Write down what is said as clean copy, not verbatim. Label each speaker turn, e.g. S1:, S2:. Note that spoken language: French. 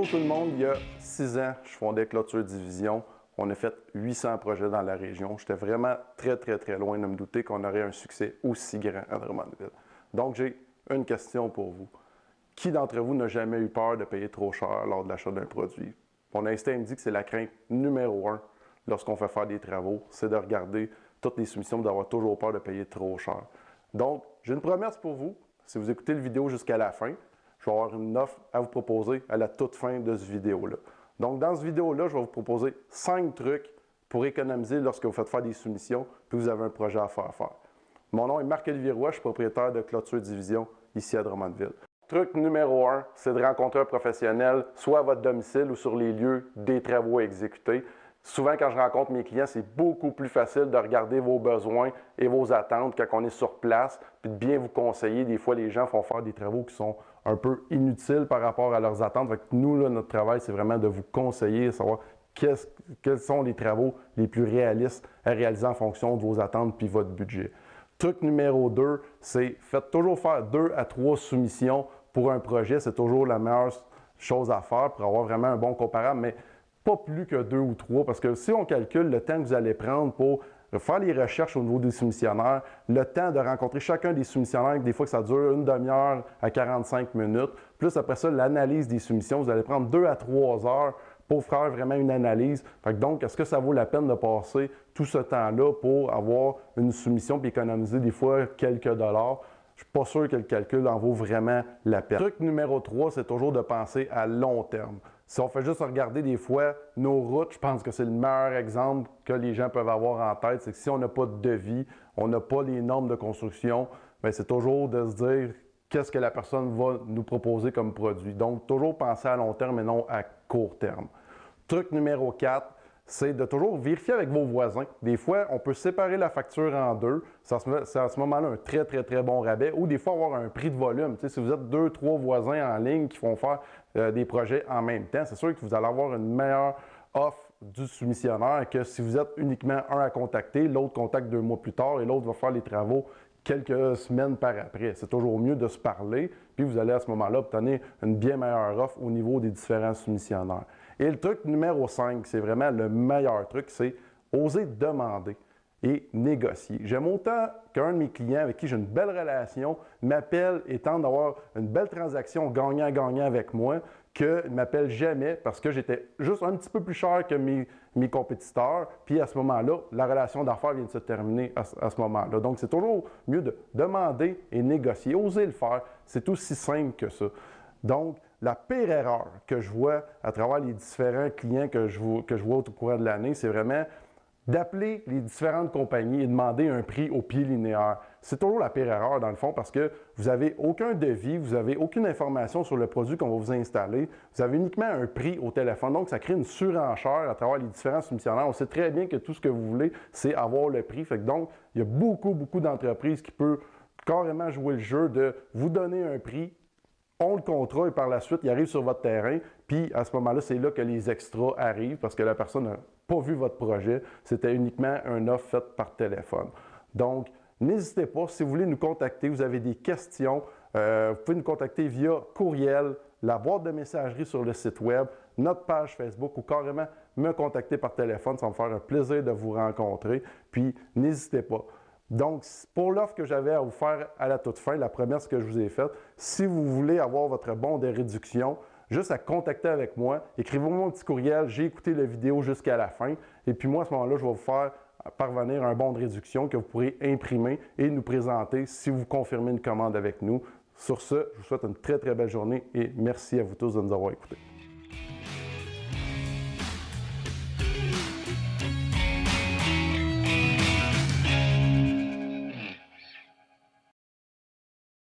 S1: Bonjour tout le monde, il y a 6 ans, je fondais Clôture Division. On a fait 800 projets dans la région. J'étais vraiment très loin de me douter qu'on aurait un succès aussi grand à Drummondville. Donc, j'ai une question pour vous. Qui d'entre vous n'a jamais eu peur de payer trop cher lors de l'achat d'un produit? Mon instinct me dit que c'est la crainte numéro 1 lorsqu'on fait faire des travaux, c'est de regarder toutes les soumissions, d'avoir toujours peur de payer trop cher. Donc, j'ai une promesse pour vous. Si vous écoutez la vidéo jusqu'à la fin, je vais avoir une offre à vous proposer à la toute fin de cette vidéo-là. Donc, dans cette vidéo-là, je vais vous proposer 5 trucs pour économiser lorsque vous faites faire des soumissions puis vous avez un projet à faire. Mon nom est Marc-Olivier Roy, je suis propriétaire de Clôture Division ici à Drummondville. Truc numéro 1, c'est de rencontrer un professionnel, soit à votre domicile ou sur les lieux des travaux à exécuter. Souvent, quand je rencontre mes clients, c'est beaucoup plus facile de regarder vos besoins et vos attentes quand on est sur place, puis de bien vous conseiller. Des fois, les gens font faire des travaux qui sont un peu inutiles par rapport à leurs attentes. Fait que nous, là, notre travail, c'est vraiment de vous conseiller, de savoir quels sont les travaux les plus réalistes à réaliser en fonction de vos attentes puis votre budget. Truc numéro 2, c'est faites toujours faire 2 à 3 soumissions pour un projet. C'est toujours la meilleure chose à faire pour avoir vraiment un bon comparable, mais pas plus que 2 ou 3, parce que si on calcule le temps que vous allez prendre pour faire les recherches au niveau des soumissionnaires, le temps de rencontrer chacun des soumissionnaires, des fois que ça dure une demi-heure à 45 minutes, plus après ça, l'analyse des soumissions, vous allez prendre 2 à 3 heures pour faire vraiment une analyse. Donc, est-ce que ça vaut la peine de passer tout ce temps-là pour avoir une soumission et économiser des fois quelques dollars? Je ne suis pas sûr que le calcul en vaut vraiment la peine. Truc numéro 3, c'est toujours de penser à long terme. Si on fait juste regarder des fois nos routes, je pense que c'est le meilleur exemple que les gens peuvent avoir en tête. C'est que si on n'a pas de devis, on n'a pas les normes de construction, bien, c'est toujours de se dire qu'est-ce que la personne va nous proposer comme produit. Donc, toujours penser à long terme et non à court terme. Truc numéro 4, c'est de toujours vérifier avec vos voisins. Des fois, on peut séparer la facture en deux. C'est à ce moment-là un très bon rabais. Ou des fois, avoir un prix de volume. Tu sais, si vous êtes 2, 3 voisins en ligne qui font faire des projets en même temps, c'est sûr que vous allez avoir une meilleure offre du soumissionnaire que si vous êtes uniquement un à contacter, l'autre contacte 2 mois plus tard et l'autre va faire les travaux quelques semaines par après. C'est toujours mieux de se parler, puis vous allez à ce moment-là obtenir une bien meilleure offre au niveau des différents soumissionnaires. Et le truc numéro 5, c'est vraiment le meilleur truc, c'est oser demander et négocier. J'aime autant qu'un de mes clients avec qui j'ai une belle relation m'appelle et tente d'avoir une belle transaction gagnant-gagnant avec moi qu'il ne m'appelle jamais parce que j'étais juste un petit peu plus cher que mes compétiteurs. Puis à ce moment-là, la relation d'affaires vient de se terminer à ce moment-là. Donc, c'est toujours mieux de demander et négocier. Oser le faire, c'est aussi simple que ça. Donc, la pire erreur que je vois à travers les différents clients que je vois au cours de l'année, c'est vraiment d'appeler les différentes compagnies et demander un prix au pied linéaire. C'est toujours la pire erreur dans le fond parce que vous n'avez aucun devis, vous n'avez aucune information sur le produit qu'on va vous installer, vous avez uniquement un prix au téléphone. Donc, ça crée une surenchère à travers les différents soumissionnaires. On sait très bien que tout ce que vous voulez, c'est avoir le prix. Donc, il y a beaucoup d'entreprises qui peuvent carrément jouer le jeu de vous donner un prix, on le contrat et par la suite, il arrive sur votre terrain. Puis à ce moment-là, c'est là que les extras arrivent parce que la personne n'a pas vu votre projet. C'était uniquement une offre faite par téléphone. Donc, n'hésitez pas. Si vous voulez nous contacter, vous avez des questions, vous pouvez nous contacter via courriel, la boîte de messagerie sur le site web, notre page Facebook ou carrément me contacter par téléphone. Ça va me faire un plaisir de vous rencontrer. Puis, n'hésitez pas. Donc, pour l'offre que j'avais à vous faire à la toute fin, la promesse que je vous ai faite, si vous voulez avoir votre bon de réduction, juste à contacter avec moi, écrivez-moi un petit courriel, j'ai écouté la vidéo jusqu'à la fin, et puis moi, à ce moment-là, je vais vous faire parvenir un bon de réduction que vous pourrez imprimer et nous présenter si vous confirmez une commande avec nous. Sur ce, je vous souhaite une très belle journée et merci à vous tous de nous avoir écoutés.